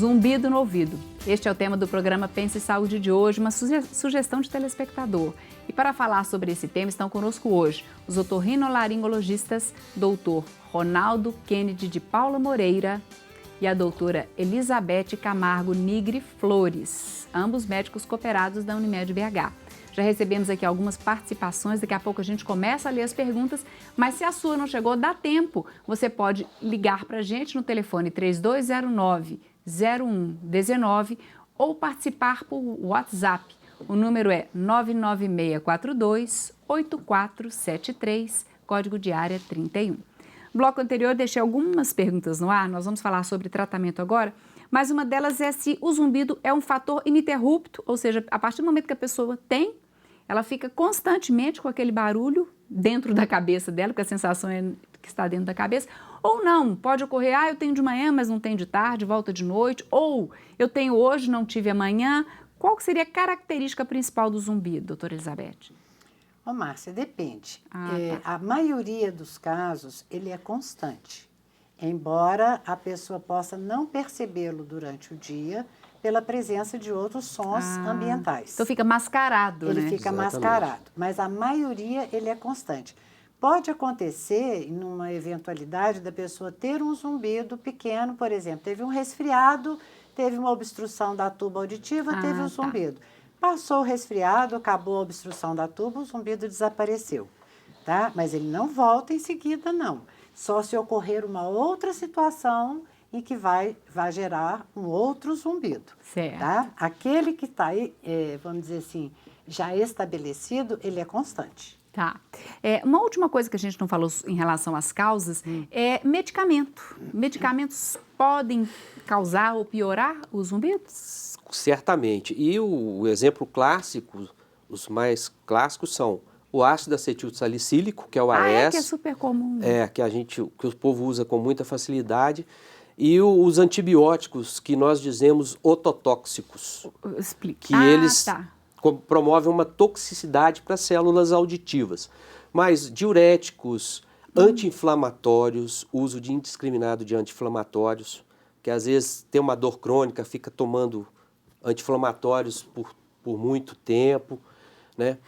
Zumbido no ouvido. Este é o tema do programa Pense Saúde de hoje, uma sugestão de telespectador. E para falar sobre esse tema estão conosco hoje os otorrinolaringologistas Dr. Ronaldo Kennedy de Paula Moreira e a doutora Elizabeth Camargo Nigre Flores, ambos médicos cooperados da Unimed BH. Já recebemos aqui algumas participações, daqui a pouco a gente começa a ler as perguntas, mas se a sua não chegou, dá tempo. Você pode ligar para a gente no telefone 3209-0119 ou participar por WhatsApp. O número é 99642-8473, código de área 31. No bloco anterior, deixei algumas perguntas no ar, nós vamos falar sobre tratamento agora, mas uma delas é se o zumbido é um fator ininterrupto, ou seja, a partir do momento que a pessoa tem, ela fica constantemente com aquele barulho dentro da cabeça dela, porque a sensação é que está dentro da cabeça, ou não, pode ocorrer, eu tenho de manhã, mas não tenho de tarde, volta de noite, ou eu tenho hoje, não tive amanhã. Qual que seria a característica principal do zumbido, doutora Elizabeth? Ô, Márcia, depende. A maioria dos casos, ele é constante, embora a pessoa possa não percebê-lo durante o dia pela presença de outros sons ambientais. Então fica mascarado, ele né? Fica Exatamente. mascarado, mas a maioria ele é constante. Pode acontecer, numa eventualidade, da pessoa ter um zumbido pequeno, por exemplo, teve um resfriado, teve uma obstrução da tuba auditiva, teve um zumbido. Passou o resfriado, acabou a obstrução da tuba, o zumbido desapareceu, tá? Mas ele não volta em seguida, não. Só se ocorrer uma outra situação em que vai gerar um outro zumbido, Certo. tá? Aquele que está aí, vamos dizer assim, já estabelecido, ele é constante. Tá. Uma última coisa que a gente não falou em relação às causas é medicamento. Medicamentos podem causar ou piorar os zumbidos? Certamente. E o exemplo clássico, os mais clássicos são o ácido acetil salicílico, que é o AS. Que é super comum. Que o povo usa com muita facilidade. E os antibióticos, que nós dizemos ototóxicos. Explique. Que eles promovem uma toxicidade para as células auditivas. Mas diuréticos, anti-inflamatórios, uso indiscriminado de anti-inflamatórios, que às vezes tem uma dor crônica, fica tomando anti-inflamatórios por muito tempo, né?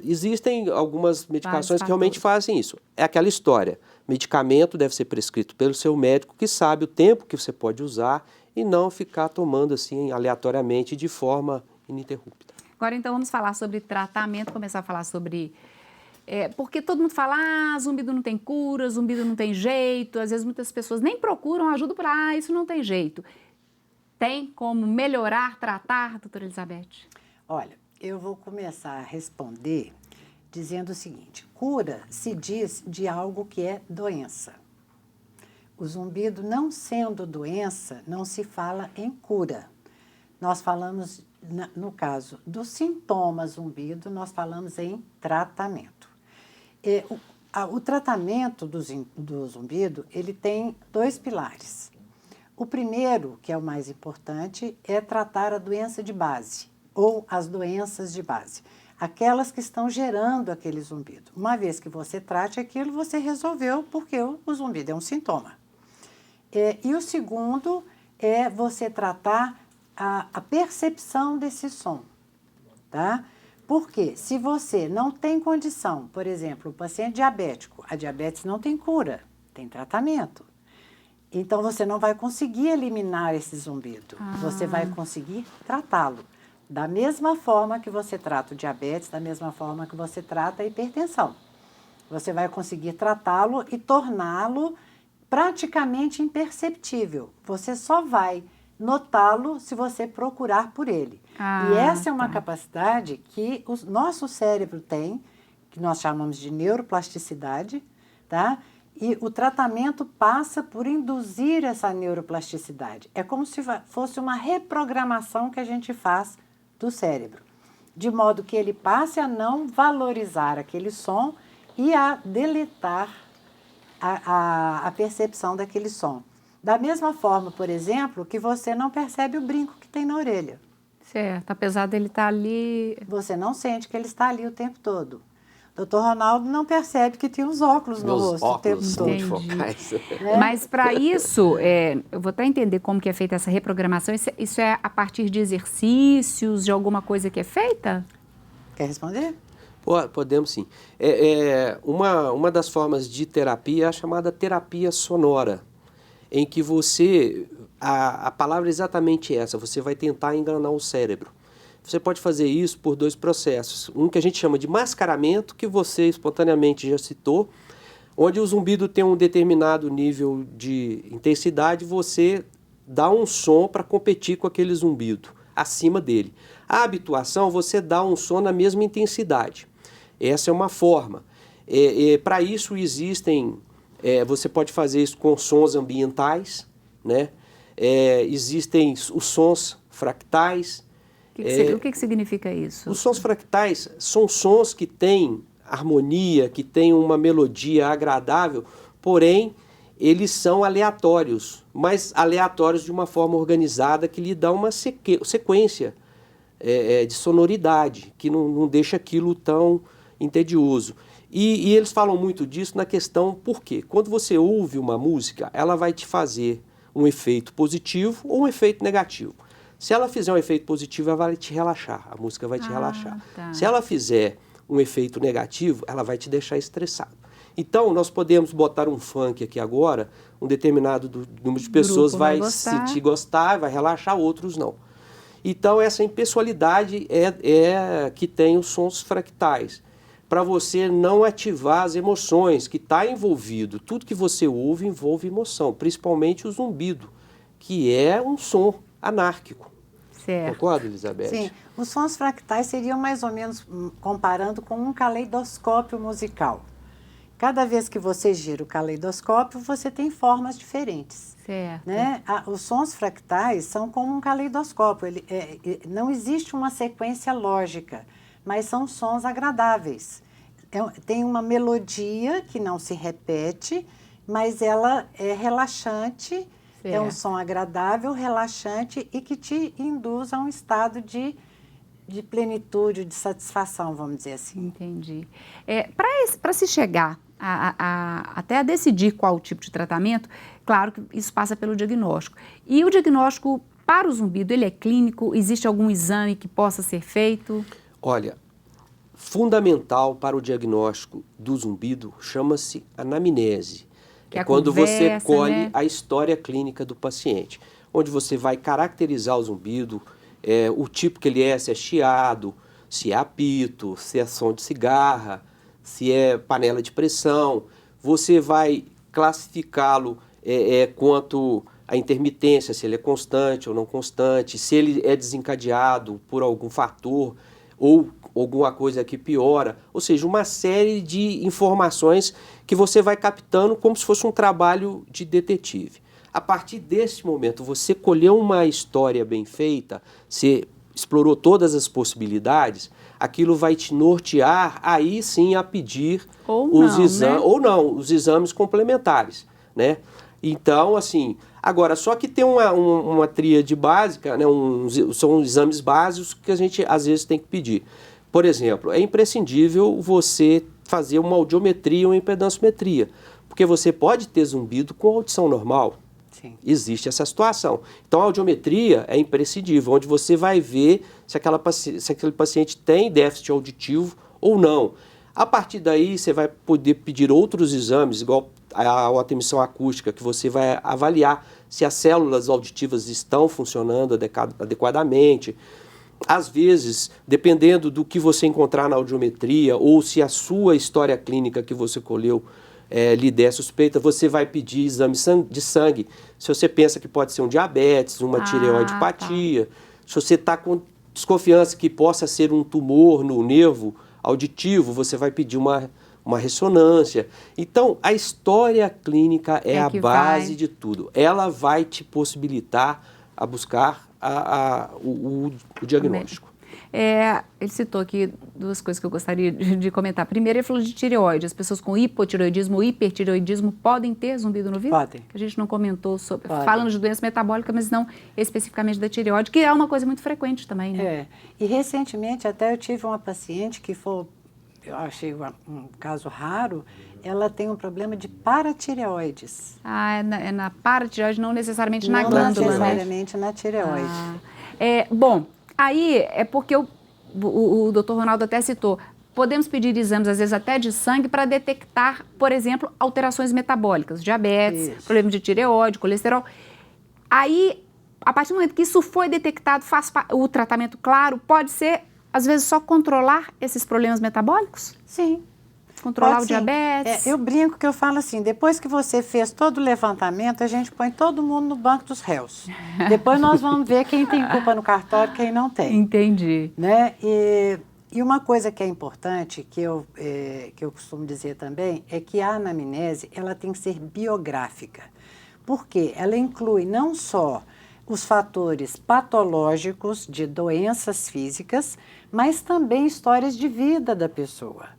Existem algumas medicações que realmente fazem isso. É aquela história, medicamento deve ser prescrito pelo seu médico que sabe o tempo que você pode usar e não ficar tomando assim aleatoriamente de forma ininterrupta. Agora então vamos falar sobre tratamento, começar a falar sobre... porque todo mundo fala, zumbido não tem cura, zumbido não tem jeito, às vezes muitas pessoas nem procuram ajuda para, isso não tem jeito. Tem como melhorar, tratar, doutora Elizabeth? Olha, eu vou começar a responder dizendo o seguinte, cura se diz de algo que é doença. O zumbido não sendo doença, não se fala em cura. Nós falamos, no caso do sintoma zumbido, nós falamos em tratamento. O tratamento do zumbido, ele tem dois pilares. O primeiro, que é o mais importante, é tratar a doença de base, ou as doenças de base, aquelas que estão gerando aquele zumbido. Uma vez que você trate aquilo, você resolveu, porque o zumbido é um sintoma. E o segundo é você tratar a percepção desse som, tá? Porque se você não tem condição, por exemplo, o paciente diabético, a diabetes não tem cura, tem tratamento. Então, você não vai conseguir eliminar esse zumbido, você vai conseguir tratá-lo. Da mesma forma que você trata o diabetes, da mesma forma que você trata a hipertensão. Você vai conseguir tratá-lo e torná-lo praticamente imperceptível. Você só vai notá-lo se você procurar por ele. E essa é uma capacidade que o nosso cérebro tem, que nós chamamos de neuroplasticidade, tá? E o tratamento passa por induzir essa neuroplasticidade. É como se fosse uma reprogramação que a gente faz do cérebro, de modo que ele passe a não valorizar aquele som e a deletar a percepção daquele som. Da mesma forma, por exemplo, que você não percebe o brinco que tem na orelha. Certo, apesar dele estar ali... Você não sente que ele está ali o tempo todo. Dr. Ronaldo não percebe que tem os óculos no Meus rosto o tempo óculos todo. multifocais. Mas para isso, eu vou até entender como que é feita essa reprogramação. Isso é a partir de exercícios, de alguma coisa que é feita? Quer responder? Podemos sim. Uma das formas de terapia é a chamada terapia sonora, em que a palavra é exatamente essa, você vai tentar enganar o cérebro. Você pode fazer isso por 2 processos. Um que a gente chama de mascaramento, que você espontaneamente já citou, onde o zumbido tem um determinado nível de intensidade, você dá um som para competir com aquele zumbido, acima dele. A habituação, você dá um som na mesma intensidade. Essa é uma forma. Para isso existem, você pode fazer isso com sons ambientais, né? Existem os sons fractais. O que significa isso? Os sons fractais são sons que têm harmonia, que têm uma melodia agradável, porém eles são aleatórios, mas aleatórios de uma forma organizada que lhe dá uma sequência de sonoridade, que não deixa aquilo tão entedioso. E eles falam muito disso na questão por quê? Quando você ouve uma música, ela vai te fazer um efeito positivo ou um efeito negativo. Se ela fizer um efeito positivo, ela vai te relaxar, a música vai te relaxar. Tá. Se ela fizer um efeito negativo, ela vai te deixar estressado. Então, nós podemos botar um funk aqui agora, um determinado número de pessoas vai sentir gostar, vai relaxar, outros não. Então, essa impessoalidade é que tem os sons fractais, para você não ativar as emoções que está envolvido. Tudo que você ouve envolve emoção, principalmente o zumbido, que é um som anárquico. Certo. Concorda, Elizabeth? Sim, os sons fractais seriam mais ou menos comparando com um caleidoscópio musical. Cada vez que você gira o caleidoscópio, você tem formas diferentes. Certo. Né? Os sons fractais são como um caleidoscópio. Não existe uma sequência lógica, mas são sons agradáveis. Tem uma melodia que não se repete, mas ela é relaxante. É um som agradável, relaxante e que te induz a um estado de plenitude, de satisfação, vamos dizer assim. Entendi. Para se chegar até a decidir qual o tipo de tratamento, claro que isso passa pelo diagnóstico. E o diagnóstico para o zumbido, ele é clínico? Existe algum exame que possa ser feito? Olha, fundamental para o diagnóstico do zumbido chama-se anamnese. É quando você colhe a história clínica do paciente, onde você vai caracterizar o zumbido, o tipo que ele é, se é chiado, se é apito, se é som de cigarra, se é panela de pressão. Você vai classificá-lo quanto à intermitência, se ele é constante ou não constante, se ele é desencadeado por algum fator ou alguma coisa que piora, ou seja, uma série de informações que você vai captando como se fosse um trabalho de detetive. A partir desse momento, você colheu uma história bem feita, você explorou todas as possibilidades, aquilo vai te nortear aí sim a pedir os exames complementares, né? Então, assim, agora, só que tem uma tríade básica, né, são exames básicos que a gente às vezes tem que pedir. Por exemplo, é imprescindível você fazer uma audiometria ou impedanciometria, porque você pode ter zumbido com audição normal. Sim. Existe essa situação. Então, a audiometria é imprescindível, onde você vai ver se aquele paciente tem déficit auditivo ou não. A partir daí, você vai poder pedir outros exames, igual a emissão acústica, que você vai avaliar se as células auditivas estão funcionando adequadamente. Às vezes, dependendo do que você encontrar na audiometria ou se a sua história clínica que você colheu lhe der suspeita, você vai pedir exame de sangue. Se você pensa que pode ser um diabetes, uma tireoidopatia, se você está com desconfiança que possa ser um tumor no nervo auditivo, você vai pedir uma ressonância. Então, a história clínica é a base de tudo. Ela vai te possibilitar a buscar o diagnóstico. Ele citou aqui 2 coisas que eu gostaria de comentar. Primeiro, ele falou de tireoide. As pessoas com hipotireoidismo ou hipertireoidismo podem ter zumbido no ouvido? Podem. A gente não comentou sobre... Falando de doença metabólica, mas não especificamente da tireoide, que é uma coisa muito frequente também, né? E recentemente até eu tive uma paciente que foi eu achei um caso raro, ela tem um problema de paratireoides. Ah, é na paratireoide, não necessariamente na Não glândula, necessariamente na tireoide. Bom, aí é porque o doutor Ronaldo até citou, podemos pedir exames, às vezes até de sangue, para detectar, por exemplo, alterações metabólicas, diabetes, problema de tireoide, colesterol. Aí, a partir do momento que isso foi detectado, o tratamento, claro, pode ser, às vezes, só controlar esses problemas metabólicos? Sim. Controlar o diabetes? Eu brinco que eu falo assim, depois que você fez todo o levantamento, a gente põe todo mundo no banco dos réus. Depois nós vamos ver quem tem culpa no cartório e quem não tem. Entendi. Né? E uma coisa que é importante, que eu costumo dizer também, é que a anamnese ela tem que ser biográfica. Porque ela inclui não só os fatores patológicos de doenças físicas, mas também histórias de vida da pessoa.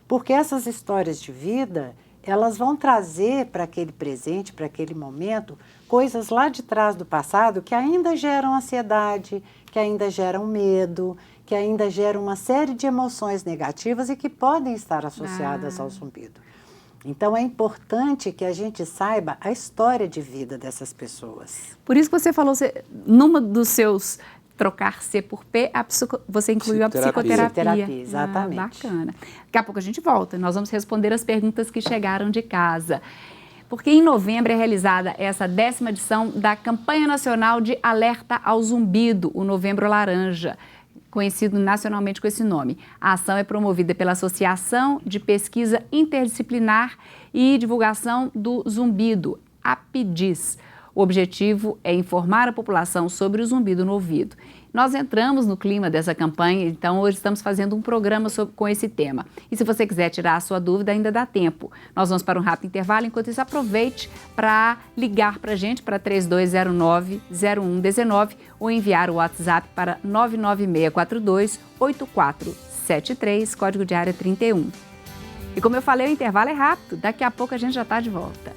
Porque essas histórias de vida, elas vão trazer para aquele presente, para aquele momento, coisas lá de trás do passado que ainda geram ansiedade, que ainda geram medo, que ainda geram uma série de emoções negativas e que podem estar associadas ao zumbido. Então, é importante que a gente saiba a história de vida dessas pessoas. Por isso que você falou, numa dos seus trocar C por P, você incluiu a psicoterapia. Psicoterapia, exatamente. Bacana. Daqui a pouco a gente volta. Nós vamos responder as perguntas que chegaram de casa. Porque em novembro é realizada essa 10ª edição da Campanha Nacional de Alerta ao Zumbido, o Novembro Laranja, conhecido nacionalmente com esse nome. A ação é promovida pela Associação de Pesquisa Interdisciplinar e Divulgação do Zumbido, APDIS. O objetivo é informar a população sobre o zumbido no ouvido. Nós entramos no clima dessa campanha, então hoje estamos fazendo um programa com esse tema. E se você quiser tirar a sua dúvida, ainda dá tempo. Nós vamos para um rápido intervalo, enquanto isso aproveite para ligar para a gente para 3209-0119 ou enviar o WhatsApp para 99642-8473, código de área 31. E como eu falei, o intervalo é rápido, daqui a pouco a gente já está de volta.